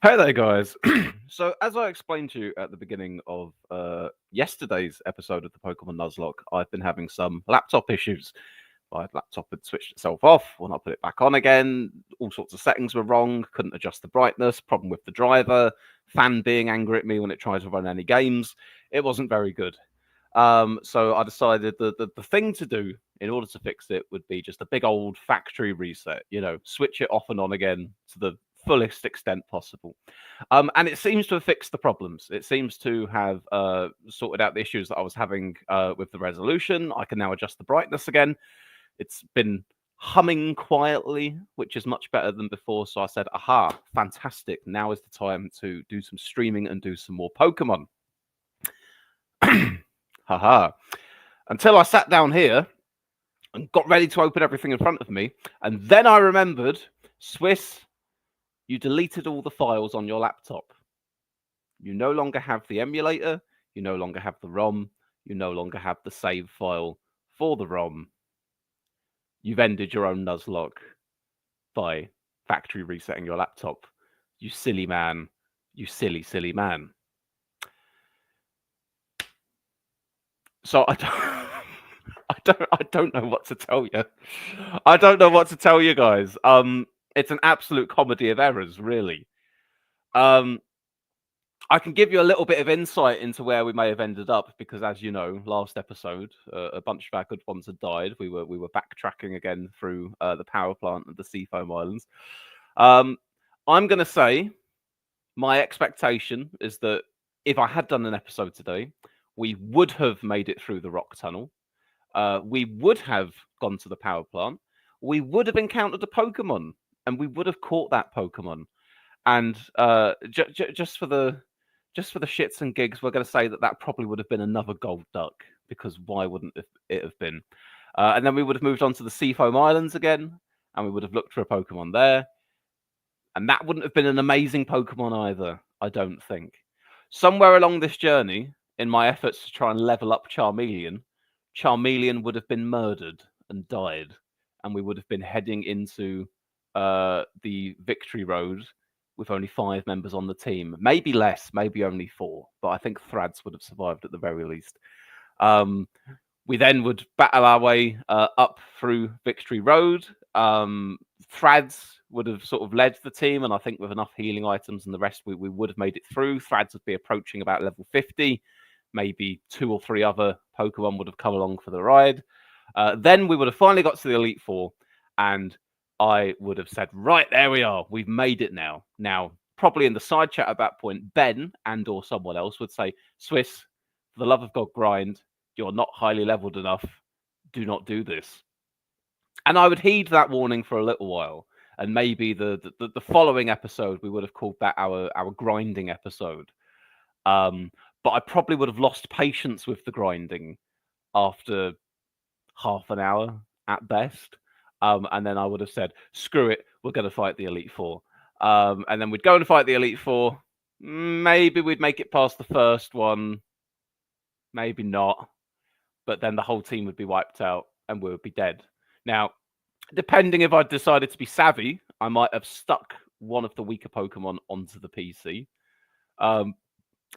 Hey there, guys. So, as I explained to you at the beginning of yesterday's episode of the Pokemon Nuzlocke, I've been having some laptop issues. My laptop had switched itself off. When I put it back on again, all sorts of settings were wrong. Couldn't adjust the brightness. Problem with the driver. Fan being angry at me when it tries to run any games. It wasn't very good. So I decided that the thing to do in order to fix it would be just a big old factory reset. Switch it off and on again to the fullest extent possible. And it seems to have fixed the problems. It seems to have sorted out the issues that I was having with the resolution. I can now adjust the brightness again. It's been humming quietly, which is much better than before. So I said, aha, fantastic. Now is the time to do some streaming and do some more Pokemon. Haha. Until I sat down here and got ready to open everything in front of me. And then I remembered, Swiss, you deleted all the files on your laptop. You no longer have the emulator. You no longer have the ROM. You no longer have the save file for the ROM. You've ended your own Nuzlocke by factory resetting your laptop. You silly man. You silly, silly man. So I don't know what to tell you. I don't know what to tell you guys. It's an absolute comedy of errors, really. I can give you a little bit of insight into where we may have ended up because, as you know, last episode, a bunch of our good ones had died. We were backtracking again through the power plant and the Seafoam Islands. I'm going to say my expectation is that if I had done an episode today, we would have made it through the rock tunnel. We would have gone to the power plant. We would have encountered a Pokemon, and we would have caught that Pokemon. And just for the shits and gigs, we're going to say that probably would have been another gold duck, because why wouldn't it have been? And then we would have moved on to the Seafoam Islands again, and we would have looked for a Pokemon there. And that wouldn't have been an amazing Pokemon either, I don't think. Somewhere along this journey, in my efforts to try and level up Charmeleon would have been murdered and died, and we would have been heading into the Victory Road with only 5 members on the team. Maybe less, maybe only 4, but I think Thrads would have survived at the very least. We then would battle our way up through Victory Road. Thrads would have sort of led the team, and I think with enough healing items and the rest, we would have made it through. Thrads would be approaching about level 50. Maybe 2 or 3 other Pokemon would have come along for the ride. Then we would have finally got to the Elite Four, and I would have said, right, there we are. We've made it now. Now, probably in the side chat at that point, Ben and or someone else would say, Swiss, for the love of God, grind. You're not highly leveled enough. Do not do this. And I would heed that warning for a little while. And maybe the following episode, we would have called that our grinding episode. But I probably would have lost patience with the grinding after half an hour at best. And then I would have said, screw it, we're going to fight the Elite Four. And then we'd go and fight the Elite Four. Maybe we'd make it past the first one. Maybe not. But then the whole team would be wiped out and we would be dead. Now, depending if I decided to be savvy, I might have stuck one of the weaker Pokemon onto the PC.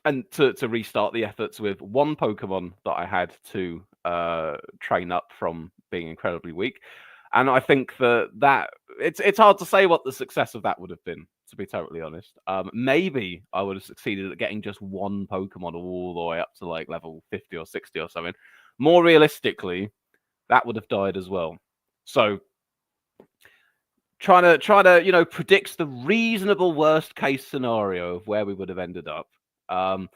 And to restart the efforts with one Pokemon that I had to train up from being incredibly weak. And I think that it's hard to say what the success of that would have been, to be totally honest. Maybe I would have succeeded at getting just one Pokemon all the way up to like level 50 or 60 or something. More realistically, that would have died as well. So trying to predict the reasonable worst case scenario of where we would have ended up. I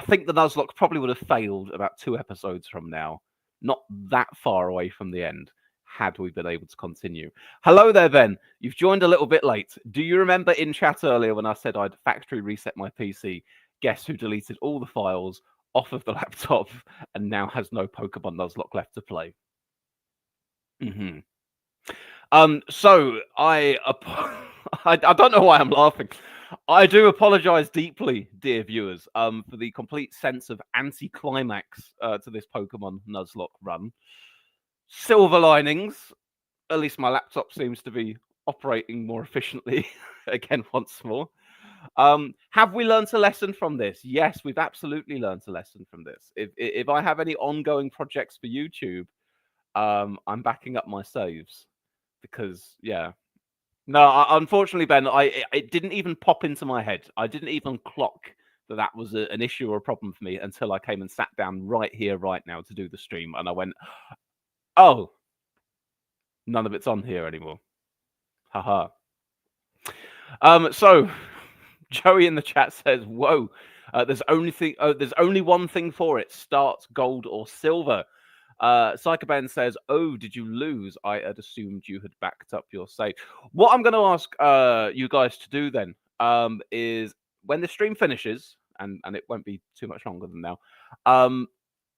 think the Nuzlocke probably would have failed about 2 episodes from now, not that far away from the end, had we been able to continue. Hello there, Ben. You've joined a little bit late. Do you remember in chat earlier when I said I'd factory reset my PC? Guess who deleted all the files off of the laptop and now has no Pokemon Nuzlocke left to play? So I don't know why I'm laughing. I do apologize deeply, dear viewers, for the complete sense of anticlimax to this Pokemon Nuzlocke run. Silver linings. At least my laptop seems to be operating more efficiently again once more. Have we learnt a lesson from this? Yes, we've absolutely learnt a lesson from this. If I have any ongoing projects for YouTube, I'm backing up my saves because yeah. No, unfortunately, Ben, it didn't even pop into my head. I didn't even clock that that was an issue or a problem for me until I came and sat down right here, right now to do the stream, and I went, "Oh, none of it's on here anymore." Haha. So Joey in the chat says, "Whoa, there's only one thing for it: start gold or silver." Psychoban says, "Oh, did you lose? I had assumed you had backed up your save." What I'm going to ask you guys to do then is when the stream finishes, and it won't be too much longer than now.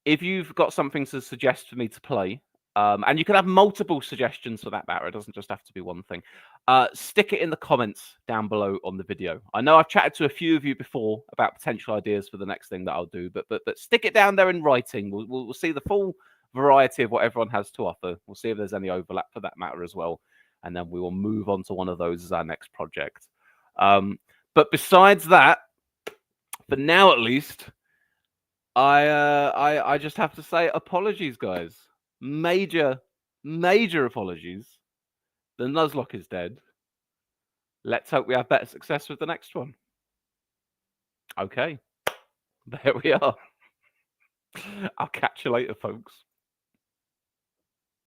If you've got something to suggest for me to play, and you can have multiple suggestions for that matter, it doesn't just have to be one thing, stick it in the comments down below on the video. I know I've chatted to a few of you before about potential ideas for the next thing that I'll do, but stick it down there in writing. We'll see the full variety of what everyone has to offer. We'll see if there's any overlap for that matter as well, and then we will move on to one of those as our next project. But besides that, for now at least, I just have to say apologies, guys. Major apologies. The Nuzlocke is dead. Let's hope we have better success with the next one. Okay, there we are. I'll catch you later, folks.